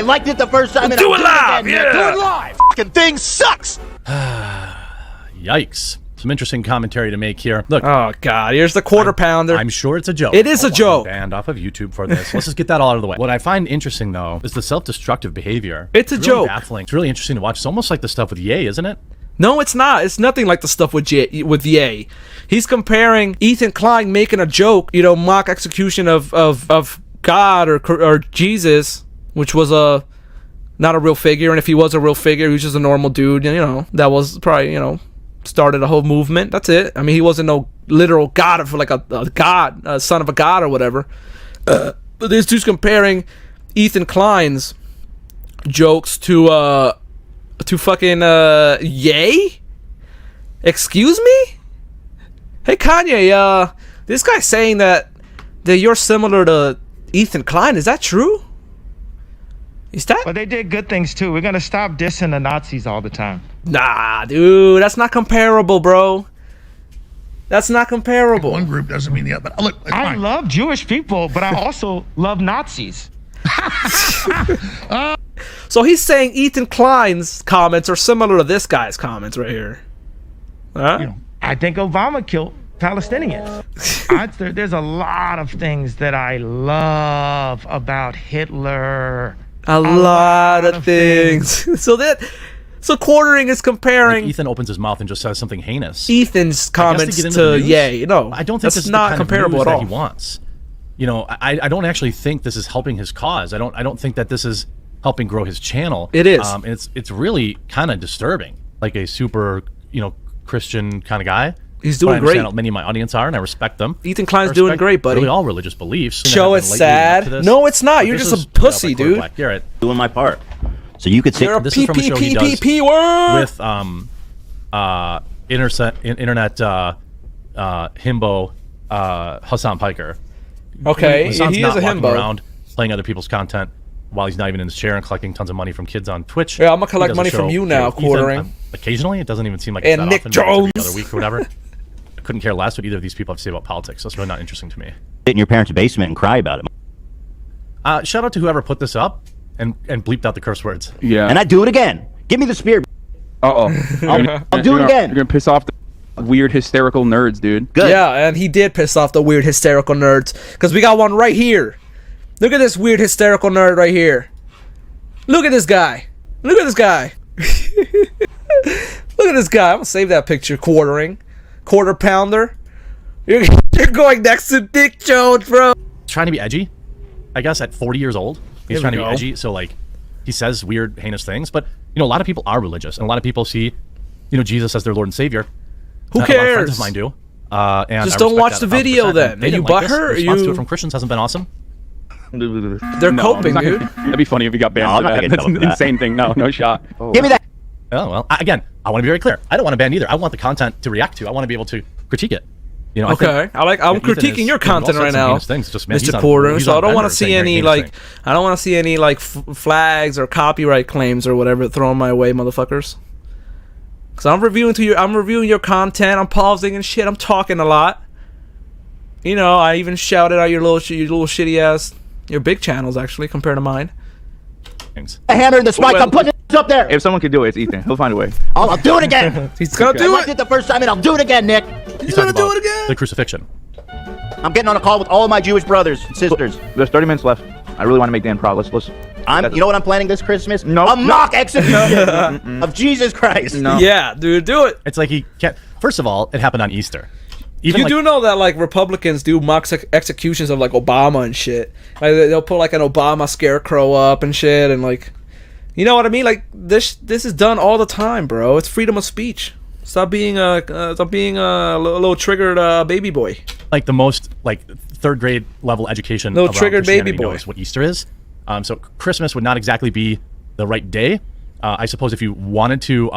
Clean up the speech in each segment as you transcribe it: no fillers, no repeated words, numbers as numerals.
liked it the first time. Do it live, yeah. Do it live. Fucking thing sucks. Yikes. Some interesting commentary to make here. Look. Oh, God. Here's the quarter pounder. I'm sure it's a joke. It is a joke. Banned off of YouTube for this. Let's just get that all out of the way. What I find interesting, though, is the self-destructive behavior. It's a really joke. Baffling. It's really interesting to watch. It's almost like the stuff with Ye, isn't it? No, it's not. It's nothing like the stuff with Ye. He's comparing Ethan Klein making a joke, you know, mock execution of God or Jesus, which was not a real figure. And if he was a real figure, he was just a normal dude. And, you know, that was probably, you know, started a whole movement. That's it. I mean, he wasn't no literal god for like a god, a son of a god or whatever. But this dude's comparing Ethan Klein's jokes to fucking Ye? Excuse me? Hey Kanye, this guy's saying that you're similar to Ethan Klein. Is that true? Is that? But they did good things too. We're gonna stop dissing the Nazis all the time. Nah, dude, that's not comparable, bro. That's not comparable. One group doesn't mean the other. But look, I love Jewish people, but I also love Nazis. So he's saying Ethan Klein's comments are similar to this guy's comments right here. Huh? You know, I think Obama killed Palestinians. There's a lot of things that I love about Hitler. A lot of things. So quartering is comparing. Like Ethan opens his mouth and just says something heinous. Ethan's comments to Ye. No, I don't think that's this is not the kind comparable of news at all. that he wants. You know, I don't actually think this is helping his cause. I don't think that this is helping grow his channel. It is. And it's really kind of disturbing. Like a super, you know, Christian kind of guy. He's doing great. great. Many of my audience are, and I respect them. Ethan Klein's doing great, buddy. Really, all religious beliefs. Show it's sad. No, it's not. You're just a pussy, dude. Black Garrett. Doing my part. So you could say You're a this is from a show he does word with internet himbo Hassan Piker. Okay, Hassan's he not is a walking himbo. around playing other people's content while he's not even in his chair and collecting tons of money from kids on Twitch. Yeah, I'm gonna He collect does a money show from you now, with Ethan, quartering. occasionally, it doesn't even seem like And it's that Nick often, maybe Jones. every other week or whatever. I couldn't care less what either of these people have to say about politics. That's really not interesting to me. sit in your parents' basement and cry about it. Shout out to whoever put this up and bleeped out the curse words. Yeah. And I do it again. Give me the spear. Uh-oh. I'll do it again. You're gonna piss off the weird hysterical nerds, dude. Good. Yeah, and he did piss off the weird hysterical nerds because we got one right here. Look at this weird hysterical nerd right here. Look at this guy. Look at this guy. Look at this guy. I'm gonna save that picture. Quarter pounder. You're going next to Dick Jones, bro. Trying to be edgy, I guess, at 40 years old. He's trying to be edgy, so like he says weird, heinous things. But you know, a lot of people are religious, and a lot of people see, you know, Jesus as their Lord and Savior. Who A lot of friends cares? of mine do. And Just I don't respect watch that the video 100%. then. They Are you didn't like this. butthurt? The response You- to it from Christians hasn't been awesome. They're No, coping, I'm not dude. gonna- That'd be funny if you got banned No, I'm for not that. gonna get That's double an for that. insane thing. No shot. Give me that. Oh well. Again, I want to be very clear. I don't want to ban either. I want the content to react to. I want to be able to critique it. You know, Okay, I'm Ethan critiquing is your doing all content sorts right of now, heinous things. Just, man, he's Mr. on- Porter. he's So on I don't want to Bender see saying very any heinous like, things. I don't want to see any like flags or copyright claims or whatever thrown my way, motherfuckers. Cause I'm reviewing your content. I'm pausing and shit. I'm talking a lot. You know, I even shouted out your little shitty ass, your big channels actually compared to mine. things. A hammer in the spike. I'm putting it up there. If someone could do it, it's Ethan. He'll find a way. I'll do it again. He's gonna I do liked it. it the first time, and I'll do it again, Nick. He's gonna talking do it about again. The crucifixion. I'm getting on a call with all my Jewish brothers and sisters. There's 30 minutes left. I really want to make Dan proud. Let's. You know what I'm planning this Christmas? No. A mock execution of Jesus Christ. No. Yeah, dude, do it. It's like he can't. First of all, it happened on Easter. Even You like, do know that like Republicans do mock executions of like Obama and shit. Like they'll put like an Obama scarecrow up and shit, and like, you know what I mean? Like this is done all the time, bro. It's freedom of speech. Stop being a little triggered baby boy. like the most like third grade level education. Little around triggered baby Christianity boy. knows what Easter is. So Christmas would not exactly be the right day. I suppose if you wanted to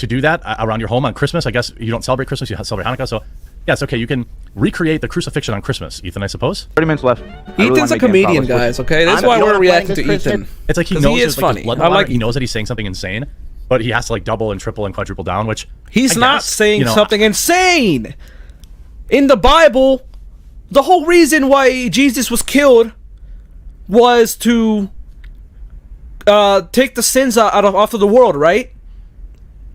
do that around your home on Christmas, I guess you don't celebrate Christmas, you celebrate Hanukkah. So yeah, it's okay. You can recreate the crucifixion on Christmas, Ethan, I suppose. 30 minutes left. Ethan's a comedian, guys. Okay, that's why we're reacting to Ethan. It's like he 'Cause knows he is there's, like, funny. blood in I the water. like He knows that he's saying something insane, but he has to like double and triple and quadruple down, which He's I not guess, saying you know, something insane. In the Bible, the whole reason why Jesus was killed was to take the sins off of the world, right?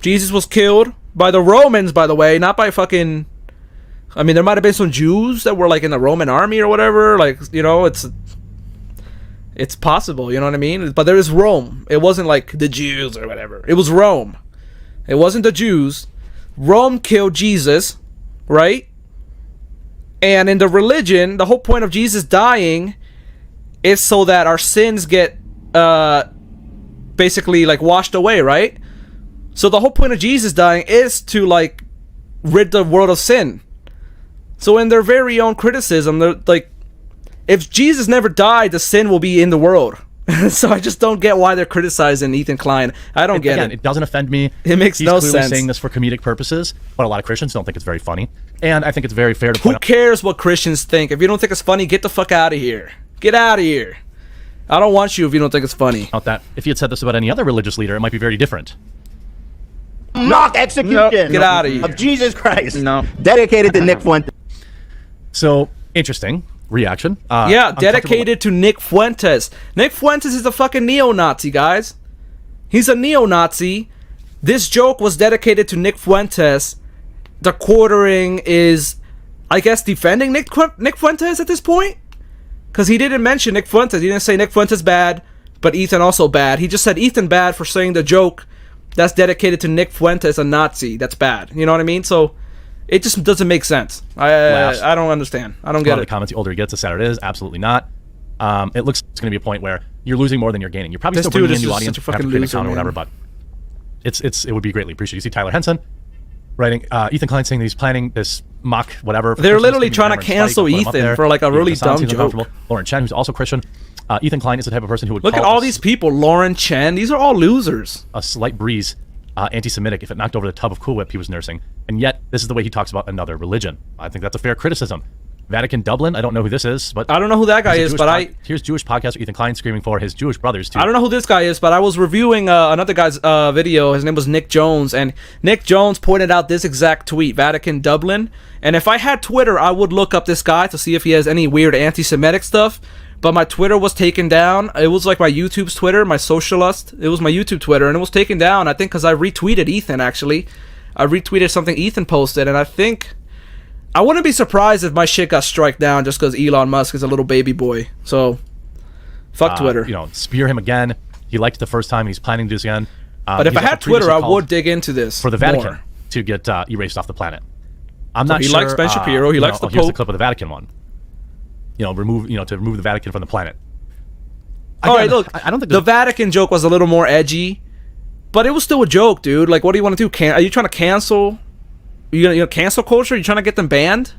Jesus was killed by the Romans, by the way, not by fucking... I mean, there might have been some Jews that were, like, in the Roman army or whatever. Like, you know, it's possible, you know what I mean? But there is Rome. It wasn't, like, the Jews or whatever. It was Rome. It wasn't the Jews. Rome killed Jesus, right? And in the religion, the whole point of Jesus dying is so that our sins get basically like washed away, right? So the whole point of Jesus dying is to like rid the world of sin. So in their very own criticism, they're like, if Jesus never died, the sin will be in the world. So I just don't get why they're criticizing Ethan Klein. I don't get it. It doesn't offend me. It makes no sense. He's clearly saying this for comedic purposes, but a lot of Christians don't think it's very funny. And I think it's very fair to point out. Who cares what Christians think? If you don't think it's funny, get the fuck out of here. Get out of here. I don't want you if you don't think it's funny. That if he had said this about any other religious leader, it might be very different. Mock execution get out of here. Of Jesus Christ. No. Dedicated to Nick Fuentes. So, interesting reaction. Dedicated to Nick Fuentes. Nick Fuentes is a fucking neo-Nazi, guys. He's a neo-Nazi. This joke was dedicated to Nick Fuentes. The quartering is, I guess, defending Nick Fuentes at this point? Because he didn't mention Nick Fuentes. He didn't say Nick Fuentes bad, but Ethan also bad. He just said Ethan bad for saying the joke that's dedicated to Nick Fuentes, a Nazi. That's bad. You know what I mean? So... it just doesn't make sense. I don't understand. I don't get it. The comments, the older he gets, the sadder it is. Absolutely not. It looks like it's going to be a point where you're losing more than you're gaining. You're probably still bringing in a new audience after creating an account or whatever, but it would be greatly appreciated. You see Tyler Henson writing, Ethan Klein saying that he's planning this mock whatever. They're literally trying to cancel Ethan for like a really dumb joke. Lauren Chen, who's also Christian. Ethan Klein is the type of person who would look at all these people. Lauren Chen, these are all losers. A slight breeze. Anti-Semitic if it knocked over the tub of Cool Whip he was nursing. And yet, this is the way he talks about another religion. I think that's a fair criticism. Vatican Dublin, I don't know who this is, but... I don't know who that guy is, but Here's Jewish podcaster Ethan Klein screaming for his Jewish brothers, too. I don't know who this guy is, but I was reviewing another guy's video. His name was Nick Jones, and Nick Jones pointed out this exact tweet, Vatican Dublin. And if I had Twitter, I would look up this guy to see if he has any weird anti-Semitic stuff. But my Twitter was taken down. It was like my YouTube's Twitter, my Sociallust. It was my YouTube Twitter, and it was taken down, I think, because I retweeted Ethan, actually. I retweeted something Ethan posted, and I think... I wouldn't be surprised if my shit got struck down just because Elon Musk is a little baby boy. So, fuck Twitter. You know, spear him again. He liked it the first time. He's planning to do this again. But if I had Twitter, I would dig into this for the Vatican more. To get erased off the planet. I'm not sure. He likes Ben Shapiro. He likes the Pope. Here's the clip of the Vatican one. To remove the Vatican from the planet. Again, all right, look. I don't think the Vatican joke was a little more edgy, but it was still a joke, dude. Like, what do you want to do? Are you trying to cancel? Are you gonna cancel culture? Are you trying to get them banned?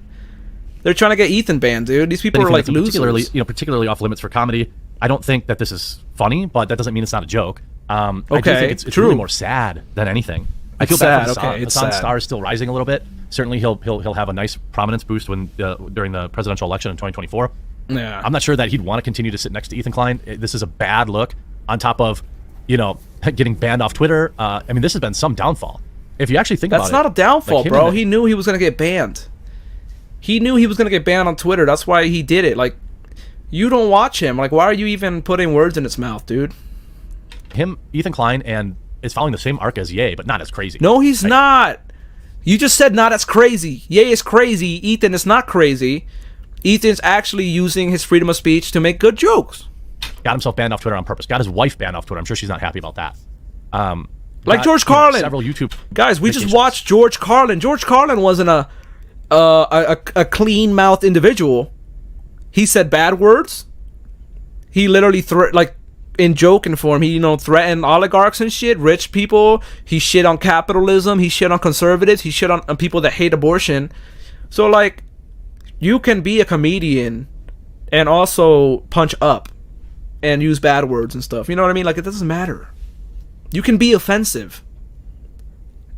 They're trying to get Ethan banned, dude. These people are like losers. Particularly off limits for comedy. I don't think that this is funny, but that doesn't mean it's not a joke. I do think it's really more sad than anything. I feel bad for Hassan. Hassan's star is still rising a little bit. Certainly, he'll have a nice prominence boost during the presidential election in 2024. Yeah, I'm not sure that he'd want to continue to sit next to Ethan Klein. This is a bad look. On top of, getting banned off Twitter. I mean, this has been some downfall. If you actually think about it, that's not a downfall, bro. He knew he was gonna get banned. He knew he was gonna get banned on Twitter. That's why he did it. Like, you don't watch him. Like, why are you even putting words in his mouth, dude? Ethan Klein, and is following the same arc as Ye, but not as crazy. No, he's not. You just said not as crazy. Ye is crazy. Ethan is not crazy. Ethan's actually using his freedom of speech to make good jokes. Got himself banned off Twitter on purpose. Got his wife banned off Twitter. I'm sure she's not happy about that. Like George Carlin. Several YouTube guys, we just watched George Carlin. George Carlin wasn't a clean-mouthed individual. He said bad words. He literally in joking form, he threatened oligarchs and shit, rich people. He shit on capitalism. He shit on conservatives. He shit on people that hate abortion. So like, you can be a comedian and also punch up and use bad words and stuff. You know what I mean? Like, it doesn't matter. You can be offensive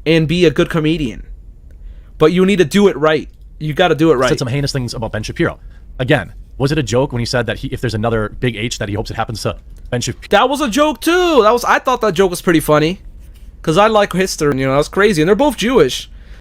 and be a good comedian, but you need to do it right. You got to do it right. Said some heinous things about Ben Shapiro. Again, was it a joke when he said that if there's another big H that he hopes it happens to Ben Shapiro? That was a joke too. I thought that joke was pretty funny because I like history. That's crazy, and they're both Jewish.